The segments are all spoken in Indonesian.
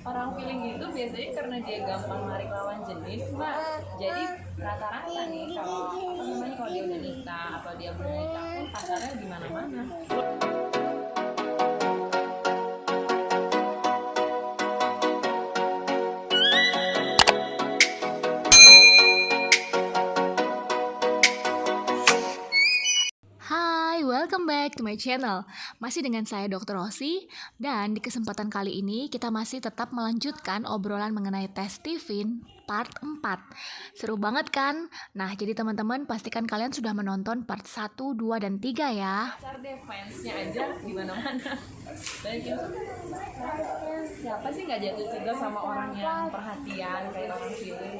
Orang feeling itu biasanya karena dia gampang narik lawan jenis, Mbak. Jadi rata-rata nih kalau apa namanya kalau dia udah nikah atau dia belum nikah pun pacarnya di mana-mana. Hai, welcome back to my channel. Masih dengan saya Dr. Rosi, dan di kesempatan kali ini kita masih tetap melanjutkan obrolan mengenai tes Tiffin part 4. Seru banget kan? Nah, jadi teman-teman pastikan kalian sudah menonton part 1, 2, dan 3 ya. Pacar deh, fansnya aja di mana-mana. Banyak yang siapa sih nggak jatuh cinta sama orang yang perhatian kayak orang feeling?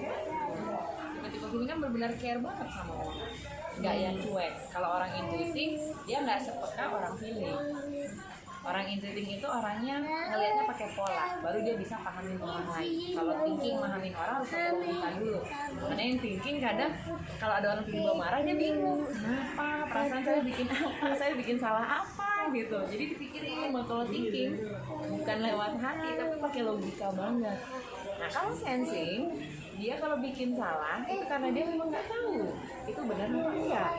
Tipe-tipe feeling kan benar-benar care banget sama orang. Nggak yang cuek. Kalau orang intuitif dia nggak sepeka orang feeling. Orang intuitif itu orangnya ngelihatnya pakai pola, baru dia bisa pahamin orang lain. Kalau thinking mahamin orang harus pakai logika dulu. Karena yang thinking kadang kalau ada orang tiba-tiba marah dia bingung, kenapa? Perasaan saya bikin apa? Saya bikin salah apa? Gitu. Jadi dipikirin. Kalau thinking bukan lewat hati tapi pakai logika banget. Nah kalau sensing dia kalau bikin salah itu karena dia memang nggak tahu itu benar apa enggak.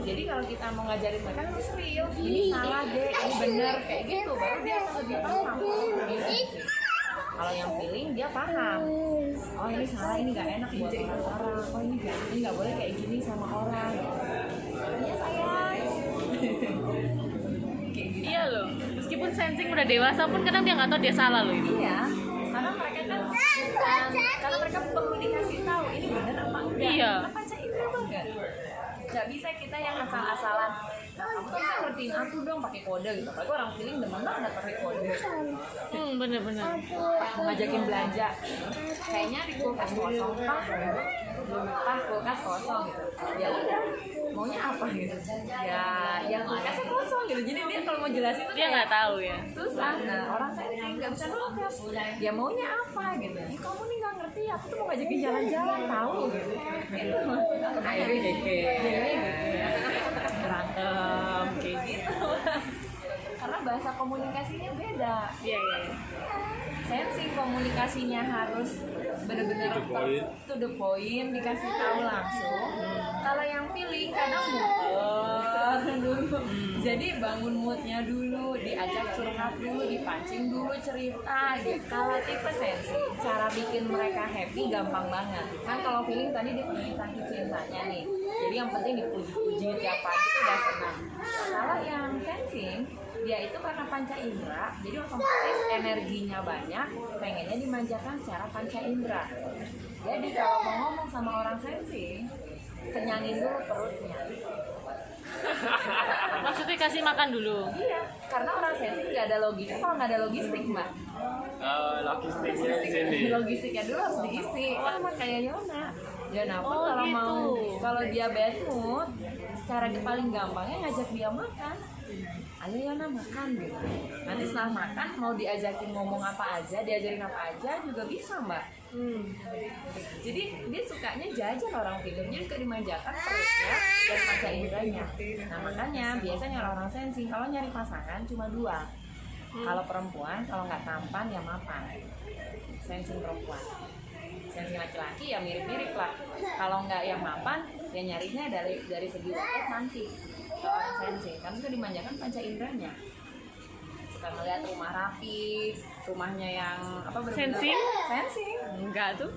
Jadi kalau kita mau ngajarin mereka harus real, ini salah deh, ini benar kayak gitu, baru dia akan lebih paham. Kalau yang feeling dia paham, oh ini salah, ini nggak enak buat orang, oh ini nggak boleh kayak gini sama orang. Iya sayang. Iya loh, meskipun sensing udah dewasa pun kadang dia nggak tahu dia salah loh itu. Iya, karena mereka kan karena mereka perlu dikasih tahu ini benar apa enggak. Iya. Apa cah itu enggak? Nggak bisa kita yang asal-asalan. Nah, kamu bisa ngertiin aku dong pakai kode gitu. Apalagi orang feeling demen banget pakai kode. Bener-bener. Mau ngajakin belanja, kayaknya di kulkas kosong pak, kulkas kosong gitu. Ya udah, maunya apa gitu? Ya, yang kulkasnya kosong gitu. Jadi dia kalau mau jelasin tuh Dia nggak tahu ya. susah. Nah orang saya nggak bisa nolak. Ya maunya apa gitu? Kamu nih nggak ngerti. Aku tuh mau ngajakin jalan-jalan tahu gitu. Itu akhirnya berantem kayak gitu. Karena bahasa komunikasinya beda. Iya. Sensing komunikasinya harus benar-benar to the point, dikasih tahu langsung. Kalau yang feeling kadang muter dulu. Jadi bangun moodnya dulu, diajak curhat dulu, dipancing dulu cerita gitu. Kalau tipe sensing, cara bikin mereka happy gampang banget. Kan kalau feeling tadi dia tentang cintanya nih. Jadi yang penting dipuji-puji tiap pagi itu udah senang. Kalau yang sensing dia itu karena panca indera, jadi otomatis energinya banyak, pengennya dimanjakan secara panca indera. Jadi kalau mau ngomong sama orang sensing, kenyangin dulu perutnya. Maksudnya kasih makan dulu. Iya, karena orang sensing nggak ada logika, kalau nggak ada logistik mbak. Logistiknya di sini. Logistiknya dulu harus diisi, sama kayak Yona. Yona pun kalau gitu. mau, kalau dia bad mood, cara paling gampangnya ngajak dia makan. Ayo Yona makan gitu. Nanti setelah makan mau diajakin ngomong apa aja, diajarin apa aja juga bisa mbak. Jadi dia sukanya jajan orang film, jadi suka dimanjakan perutnya dan panca inderanya. Nah makanya biasanya orang sensing kalau nyari pasangan cuma dua. Kalau perempuan kalau nggak tampan ya mapan. Sensing perempuan. Sensing laki-laki ya mirip-mirip lah. Kalau nggak yang mapan ya nyarinya dari segi wajah cantik. Orang sensing kan itu dimanjakan panca inderanya. Suka ngeliat rumah rapi, rumahnya yang apa bener-bener sensing Enggak tuh.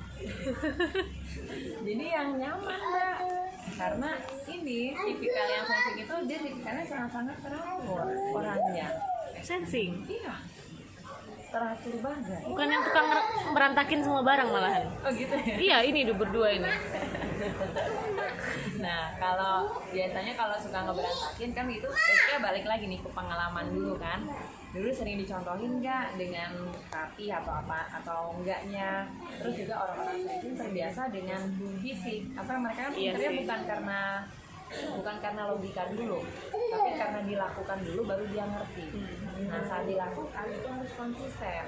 jadi yang nyaman mbak, karena ini tipikal yang sensing itu dia tipikalnya sangat-sangat teratur orangnya. Sensing. Iya, teratur banget. Bukan yang tukang berantakin semua barang malahan. Oh gitu ya. Iya, ini berdua ini. Nah kalau biasanya kalau suka ngeberantakin kan itu biasanya balik lagi nih ke pengalaman dulu kan. Dulu sering dicontohin nggak dengan rapi atau apa atau enggaknya. Terus juga orang-orang sensing terbiasa dengan fisik. Apa mereka kan Iya pinternya sih. bukan karena logika dulu, tapi karena dilakukan dulu baru dia ngerti. Nah saat dilakukan itu harus konsisten.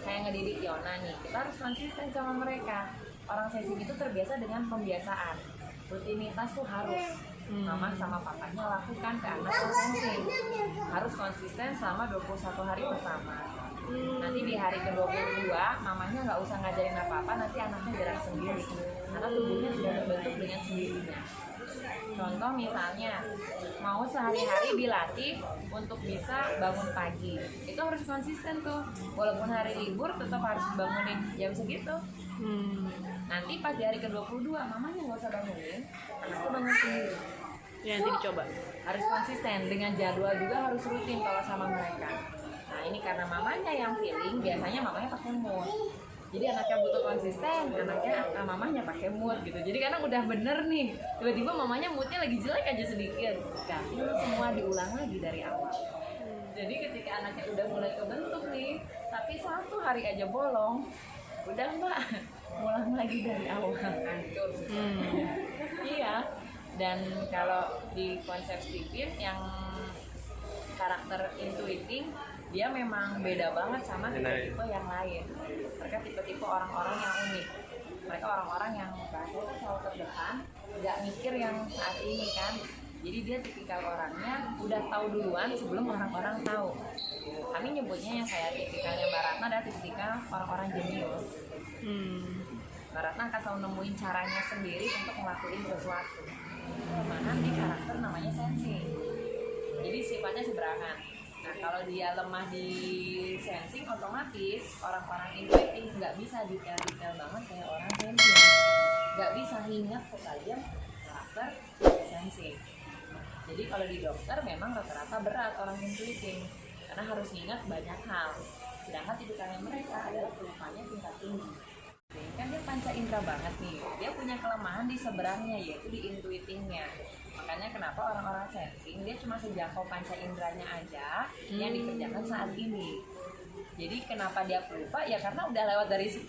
Kayak ngedidik Yona nih, kita harus konsisten sama mereka. Orang sensing itu terbiasa dengan pembiasaan. Rutinitas tuh harus mama sama papanya lakukan ke anak yang sensing. Harus konsisten selama 21 hari pertama. Nanti di hari ke-22 mamanya nggak usah ngajarin apa-apa, nanti anaknya gerak sendiri karena tubuhnya sudah terbentuk dengan sendirinya. Contoh misalnya mau sehari-hari dilatih untuk bisa bangun pagi, itu harus konsisten tuh, walaupun hari libur tetap harus bangunin jam segitu. Nanti pas di hari ke-22 mamanya nggak usah bangunin, anaknya bangun sendiri. Ya, nanti dicoba. Harus konsisten dengan jadwal juga, harus rutin kalau sama mereka. Nah ini karena mamanya yang feeling, biasanya mamanya pakai mood. Jadi anaknya butuh konsisten, mamanya pakai mood gitu. Jadi karena udah bener nih, tiba-tiba mamanya moodnya lagi jelek aja sedikit, nah itu semua diulang lagi dari awal. Jadi ketika anaknya udah mulai kebentuk nih, tapi 1 hari aja bolong, udah mbak, ulang lagi dari awal, hancur. Iya. Dan kalau di konsep Stephen yang karakter intuiting, dia memang beda banget sama tipe-tipe yang lain. Mereka tipe-tipe orang-orang yang unik. Mereka orang-orang yang bahasanya selalu terdepan, nggak mikir yang saat ini kan. Jadi dia tipikal orangnya udah tahu duluan sebelum orang-orang tahu. Kami nyebutnya yang kayak tipikalnya Mbak Ratna adalah tipikal orang-orang jenius. Mbak Ratna akan selalu nemuin caranya sendiri untuk ngelakuin sesuatu. Kelemahan di karakter namanya sensing. Jadi sifatnya seberangan. Nah kalau dia lemah di sensing, otomatis orang-orang intuitif nggak bisa detail-detail banget kayak orang sensing. Nggak bisa ingat setajam karakter sensing. Jadi kalau di dokter memang rata-rata berat orang intuitif karena harus ingat banyak hal. Sedangkan tipikalnya mereka adalah kelupanya tingkat tinggi. Kan dia panca indera banget nih, dia punya kelemahan di seberangnya yaitu di intuitingnya. Makanya kenapa orang-orang sensing dia cuma sejangkau panca inderanya aja yang dikerjakan saat ini. Jadi kenapa dia pelupa ya karena udah lewat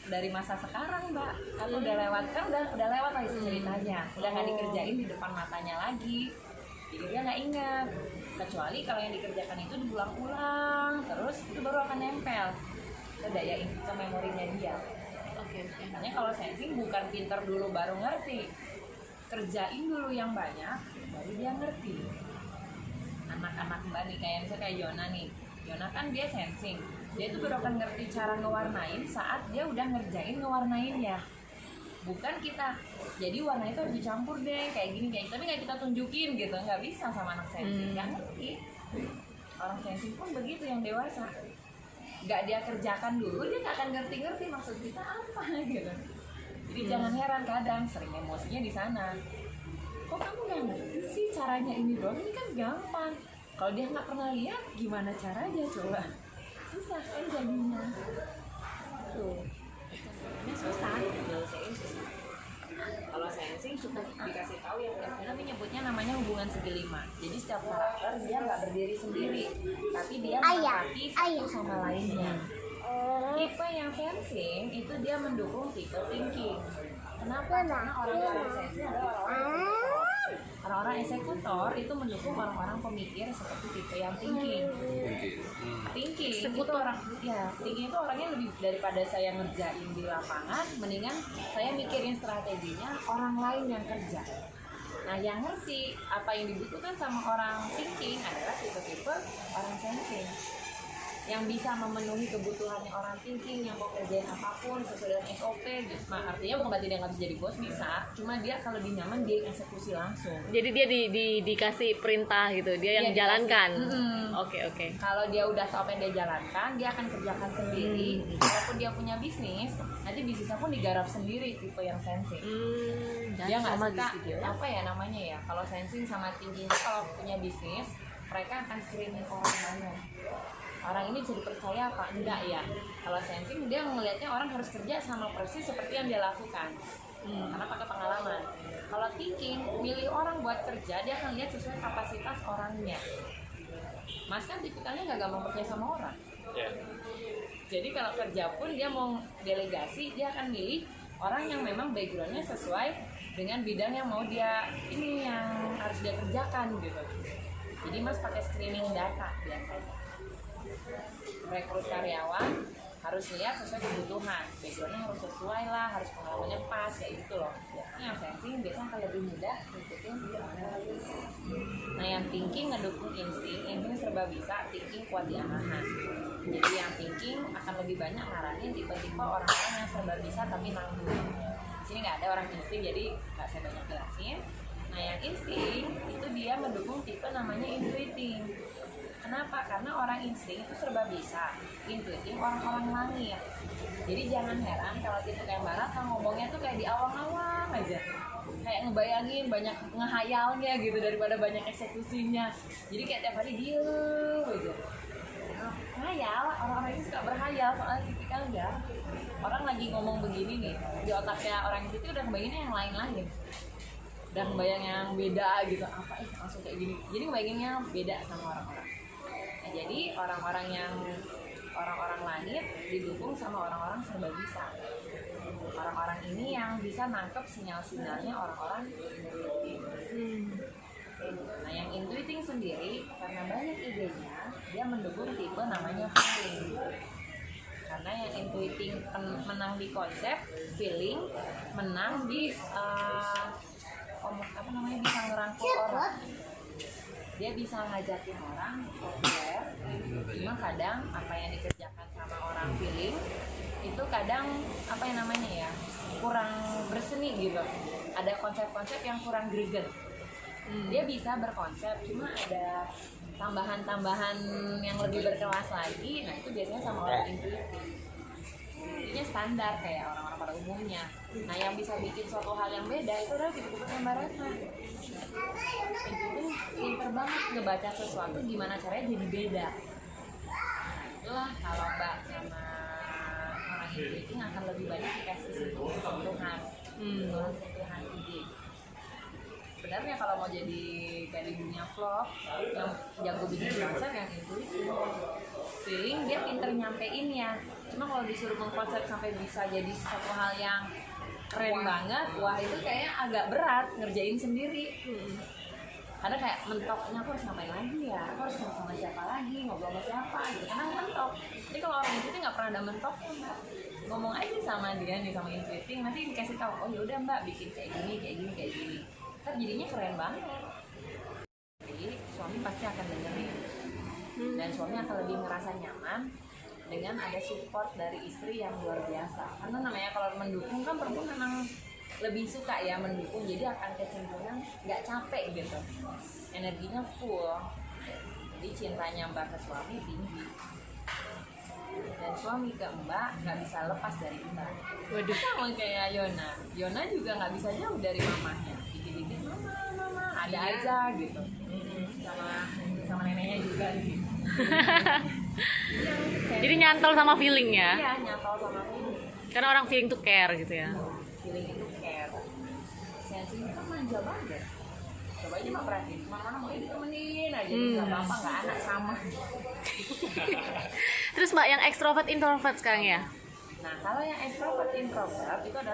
dari masa sekarang mbak. Kalau udah lewat kan udah lewat lagi ceritanya, udah nggak dikerjain di depan matanya lagi. Jadi dia nggak ingat. Kecuali kalau yang dikerjakan itu diulang-ulang terus itu baru akan nempel ke daya ke memorinya dia. Makanya kalau sensing bukan pinter dulu baru ngerti, kerjain dulu yang banyak baru dia ngerti. Anak-anak mbak nih kayak misalnya kayak Yona nih, Yona kan dia sensing, dia tuh baru akan ngerti cara ngewarnain saat dia udah ngerjain ngewarnainnya. Bukan kita, jadi warna itu harus dicampur deh kayak gini kayak, tapi nggak kita tunjukin gitu, nggak bisa sama anak sensing, nggak ngerti. Orang sensing pun begitu yang dewasa. Nggak dia kerjakan dulu, dia nggak akan ngerti maksud kita apa gitu. Jadi jangan heran kadang sering emosinya di sana. Kok kamu nggak ngerti sih caranya ini doang? Ini kan gampang. Kalau dia nggak pernah lihat, gimana caranya coba? Susah kan jadinya. Tuh, ini susah. Susah. Kalau sensing suka dikasih tahu yang kami nyebutnya namanya hubungan segi 5. Jadi setiap karakter dia nggak berdiri sendiri, tapi dia melengkapi satu sama lainnya. Tipe yang sensing itu dia mendukung tipe thinking. Kenapa? Karena orang-orang sensing adalah orang-orang eksekutor itu mendukung orang-orang pemikir seperti tipe yang thinking. Thinking itu orangnya lebih daripada saya ngerjain di lapangan, mendingan saya mikirin strateginya orang lain yang kerja. Nah yang ngerti apa yang dibutuhkan sama orang thinking adalah tipe-tipe orang sensing yang bisa memenuhi kebutuhannya orang thinking yang mau kerjain apapun sesuai dengan SOP gitu. Nah, artinya bukan berarti dia nggak bisa jadi bos, bisa, cuma dia kalau di nyaman dia eksekusi langsung. Jadi dia dikasih perintah gitu, dia yang jalankan. Oke. Kalau dia udah tahu apa yang dia jalankan, dia akan kerjakan sendiri. Walaupun dia punya bisnis, nanti bisnisnya pun digarap sendiri tipe yang sensing. Dia nggak suka apa ya namanya ya. Kalau sensing sama thinking kalau punya bisnis, mereka akan screening orang banyak. Orang ini bisa dipercaya apa enggak ya. Kalau sensing dia ngelihatnya orang harus kerja sama persis seperti yang dia lakukan, karena pakai pengalaman. Kalau thinking milih orang buat kerja, dia akan lihat sesuai kapasitas orangnya. Mas kan tipikalnya nggak gampang percaya sama orang. Jadi kalau kerja pun dia mau delegasi, dia akan milih orang yang memang backgroundnya sesuai dengan bidang yang mau dia ini yang harus dia kerjakan gitu. Jadi mas pakai screening data biasanya. Rekrut karyawan harus harus lihat sesuai kebutuhan, backgroundnya harus sesuai lah, harus pengalamannya pas kayak gitu loh. Yang sensing biasanya akan lebih mudah ngikutin. Nah yang thinking ngedukung insting serba bisa, thinking kuat di arahan. Jadi yang thinking akan lebih banyak ngarahin tipe-tipe orang-orang yang serba bisa tapi nanggung. Di sini nggak ada orang insting, jadi nggak saya banyak jelasin. Nah yang insting itu dia mendukung tipe namanya intuiting. Kenapa? Karena orang insting itu serba bisa, intuiting orang-orang langit. Jadi jangan heran kalau tipe kayak Mbak Raka ngomongnya tuh kayak di awang-awang aja, kayak ngebayangin banyak ngehayalnya gitu daripada banyak eksekusinya. Jadi kayak tiap hari diem aja. Ngayal, orang-orang ini suka berhayal soalnya tipikalnya. Orang lagi ngomong begini nih, di otaknya orang itu udah ngebayanginnya yang lain-lain. Udah ngebayang yang beda gitu, apa langsung kayak gini. Jadi ngebayanginnya beda sama orang-orang. Nah, jadi orang-orang langit didukung sama orang-orang serba bisa. Orang-orang ini yang bisa nangkep sinyal-sinyalnya orang-orang. Nah yang intuiting sendiri karena banyak idenya, dia mendukung tipe namanya feeling. Karena yang intuiting menang di konsep, feeling menang di bisa ngerangkul orang. Dia bisa ngajakin orang populer. Cuma kadang apa yang dikerjakan sama orang feeling itu kadang kurang berseni gitu. Ada konsep-konsep yang kurang greget. Dia bisa berkonsep, cuma ada tambahan-tambahan yang lebih berkelas lagi. Nah itu biasanya sama orang intuitif. Intinya standar kayak orang-orang pada umumnya. Nah yang bisa bikin suatu hal yang beda itu adalah tipe-tipe yang Mbak Raka. Itu pinter banget ngebaca sesuatu gimana caranya jadi beda. Itulah kalau Mbak sama orang intuitif akan lebih banyak dikasih sentuhan ide. Sebenarnya kalau mau jadi kayak di dunia vlog yang jago bikin konsep yang intuitif, feeling dia pinter nyampein ya. Cuma kalau disuruh mengkonsep sampai bisa jadi satu hal yang keren banget, wah itu kayaknya agak berat ngerjain sendiri. Karena kayak mentoknya aku harus ngapain lagi ya, aku harus ngomong sama siapa lagi, ngobrol sama siapa gitu. Karena mentok. Jadi kalau orang intuitif nggak pernah ada mentoknya Mbak. Ngomong aja sama dia nih, sama intuitif, nanti dikasih tahu, oh yaudah Mbak bikin kayak gini. Kan jadinya keren banget. Jadi suami pasti akan dengerin. Dan suami akan lebih ngerasa nyaman dengan ada support dari istri yang luar biasa. Karena namanya kalau mendukung kan perempuan memang lebih suka ya mendukung, jadi akan kecenderungan nggak capek gitu, energinya full. Jadi cintanya Mbak ke suami tinggi, dan suami ke Mbak nggak bisa lepas dari Mbak. Waduh, sama kayak Yona juga nggak bisa jauh dari mamahnya. Dikit-dikit mama ada aja gitu, sama neneknya juga gitu. Jadi nyantol sama feeling ya? Iya, nyantol sama feeling. Karena orang feeling tuh care gitu ya. Feeling itu care. Sensinya kan manja banget. Coba aja Mak perhatiin, kemana-mana mau ditemenin aja, nggak apa-apa, nggak anak sama. Terus Mbak yang extrovert introvert sekarang ya? Nah kalau yang extrovert introvert itu adalah